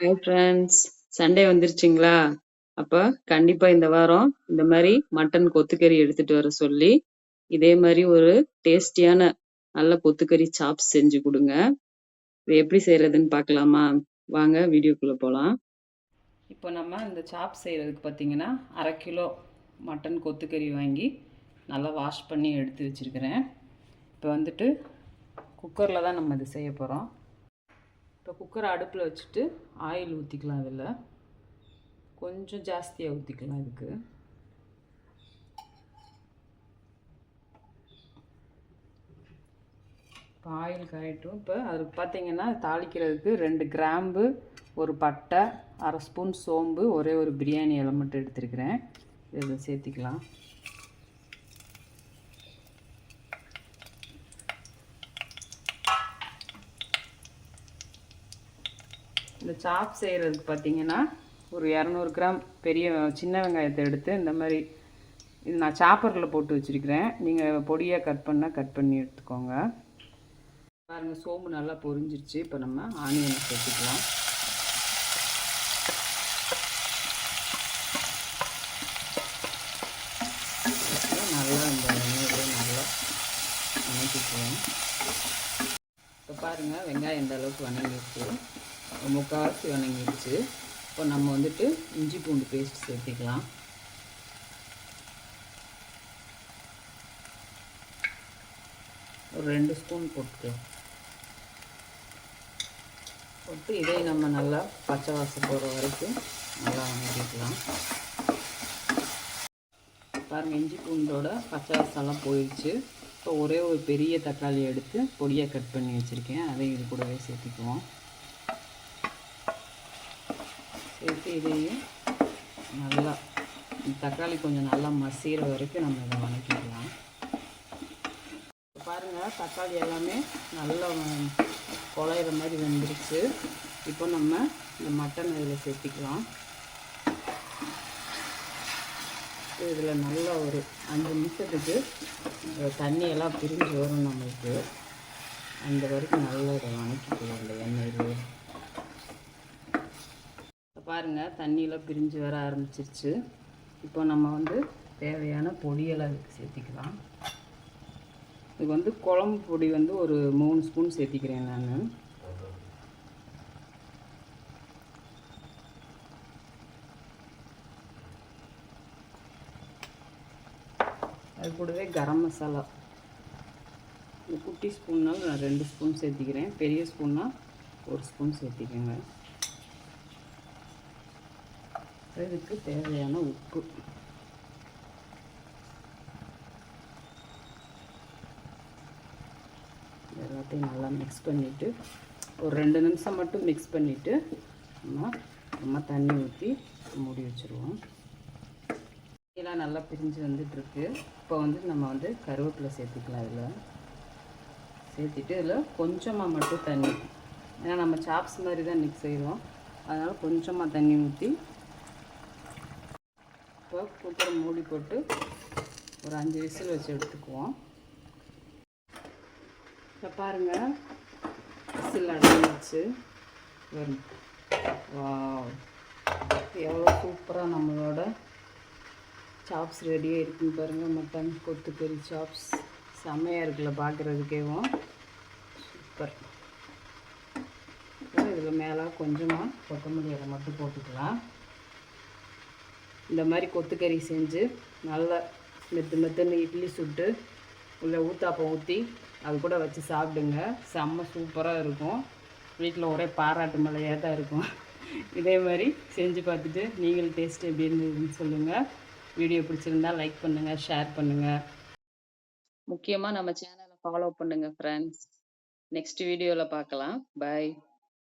Hi friends. Sunday வந்துருச்சுங்களா? அப்ப கண்டிப்பா இந்த வாரம் இந்த மாரி மட்டன் கொத்துக்கறி எடுத்துட்டு வர சொல்லி, இதே மாரி ஒரு டேஸ்டியான நல்ல கொத்துக்கறி சாப்ஸ் செஞ்சு குடுங்க. இது எப்படி செய்றதுன்னு பார்க்கலாமா? வாங்க வீடியோக்குள்ள போலாம். இப்போ நம்ம இந்த சாப்ஸ் செய்கிறதுக்கு பார்த்தீங்கன்னா 1/2 கிலோ மட்டன் கொத்துக்கறி வாங்கி நல்லா வாஷ் பண்ணி எடுத்து வச்சுருக்கிறேன். இப்போ வந்துட்டு குக்கரில் தான் நம்ம இது செய்ய போகிறோம். இப்போ குக்கரை அடுப்பில் வச்சுட்டு ஆயில் ஊற்றிக்கலாம். அதில் கொஞ்சம் ஜாஸ்தியாக ஊற்றிக்கலாம். இதுக்கு இப்போ ஆயில் காயட்டும். இப்போ அதுக்கு பார்த்தீங்கன்னா தாளிக்கிறதுக்கு 2 கிராம்பு, ஒரு பட்டை, 1/2 ஸ்பூன் சோம்பு, ஒரே ஒரு பிரியாணி இலை மட்டும் எடுத்துருக்கிறேன். இதில் சேர்த்திக்கலாம். இந்த சாப் செய்கிறதுக்கு பார்த்தீங்கன்னா ஒரு 200 கிராம் பெரிய சின்ன வெங்காயத்தை எடுத்து இந்த மாதிரி இது நான் சாப்பரில் போட்டு வச்சுருக்கிறேன். நீங்கள் பொடியாக கட் பண்ணி எடுத்துக்கோங்க. பாருங்கள், சோம்பு நல்லா பொரிஞ்சிருச்சு. இப்போ நம்ம ஆனியனை சேர்த்துக்கலாம். நல்லா இந்த எண்ணெயிலே நல்லா வணக்கிக்குவோம். இப்போ பாருங்கள், வெங்காயம் இந்த அளவுக்கு வணங்கிடுச்சு, முக்கால்வாசி வணங்கிடுச்சு. இப்போ நம்ம வந்துட்டு இஞ்சி பூண்டு பேஸ்ட் சேர்த்திக்கலாம். ஒரு 2 ஸ்பூன் போட்டுக்கலாம். போட்டு இதை நம்ம நல்லா பச்சை வாசம் போகிற வரைக்கும் நல்லா வணக்கிக்கலாம். பாருங்கள், இஞ்சி பூண்டோட பச்சை வாசம்லாம் போயிடுச்சு. இப்போ ஒரே ஒரு பெரிய தக்காளி எடுத்து பொடியாக கட் பண்ணி வச்சுருக்கேன். அதையும் இது கூடவே சேர்த்துக்குவோம். சேர்த்து இதையும் நல்லா தக்காளி கொஞ்சம் நல்லா மசிகிற வரைக்கும் நம்ம இதை வணக்கிக்கலாம். பாருங்கள், தக்காளி எல்லாமே நல்லா குழையிற மாதிரி வந்துருச்சு. இப்போ நம்ம இந்த மட்டன் இதில் சேர்த்திக்கலாம். இதில் நல்லா ஒரு 5 நிமிஷத்துக்கு தண்ணியெல்லாம் பிரிஞ்சு வரும் நம்மளுக்கு. அந்த வரைக்கும் நல்லா இதை வணக்கிக்கலாம் இந்த எண்ணெயிலே. பாருங்கள், தண்ணியெல்லாம் பிரிஞ்சு வர ஆரம்பிச்சிருச்சு. இப்போ நம்ம வந்து தேவையான பொடியெல்லாம் இதுக்கு சேர்த்திக்கலாம். இதுக்கு வந்து குழம்பு பொடி வந்து ஒரு 3 ஸ்பூன் சேர்த்திக்கிறேன் நான். அது கூடவே கரம் மசாலா இந்த குட்டி ஸ்பூன்னால் நான் 2 ஸ்பூன் சேர்த்திக்கிறேன். பெரிய ஸ்பூன்னால் 1 ஸ்பூன் சேர்த்திக்கோங்க. இதுக்கு தேவையான உப்பு, எல்லாத்தையும் நல்லா மிக்ஸ் பண்ணிவிட்டு ஒரு 2 நிமிஷம் மட்டும் மிக்ஸ் பண்ணிவிட்டு நம்ம தண்ணி ஊற்றி மூடி வச்சுருவோம். இதெல்லாம் நல்லா பிரிஞ்சு வந்துட்டுருக்கு. இப்போ வந்து நம்ம வந்து கருவேப்பிலை சேர்த்துக்கலாம். இதில் சேர்த்துட்டு இதில் கொஞ்சமாக மட்டும் தண்ணி, ஏன்னா நம்ம சாப்ஸ் மாதிரி தான் இன்றைக்கி செய்கிறோம், அதனால் கொஞ்சமாக தண்ணி ஊற்றி இப்போ குக்கரை மூடி போட்டு ஒரு 5 விசில் வச்சு எடுத்துக்குவோம். இப்போ பாருங்கள், விசில் அடங்கிடுச்சு. வரும். வாவ், எவ்வளோ சூப்பராக நம்மளோட சாப்ஸ் ரெடியாக இருக்குன்னு பாருங்கள். மட்டன் கொத்துக்கறி சாப்ஸ் செம்மையாக இருக்குல்ல பார்க்குறதுக்கேவும். சூப்பர். இதில் மேலே கொஞ்சமாக கொத்தமல்லி இலை மட்டும் போட்டுக்கலாம். இந்த மாதிரி கொத்துக்கறி செஞ்சு நல்லா மெத்துன்னு இட்லி சுட்டு உள்ள ஊத்தாப்பம் ஊற்றி அது கூட வச்சு சாப்பிடுங்க. செம்ம சூப்பராக இருக்கும். வீட்டில் ஒரே பாராட்டு மழையாக தான் இருக்கும். இதே மாதிரி செஞ்சு பார்த்துட்டு நீங்களும் டேஸ்ட் எப்படி இருந்ததுன்னு சொல்லுங்கள். வீடியோ பிடிச்சிருந்தா லைக் பண்ணுங்கள், ஷேர் பண்ணுங்கள். முக்கியமாக நம்ம சேனலை ஃபாலோ பண்ணுங்கள் ஃப்ரெண்ட்ஸ். நெக்ஸ்ட் வீடியோவில் பார்க்கலாம். பாய்.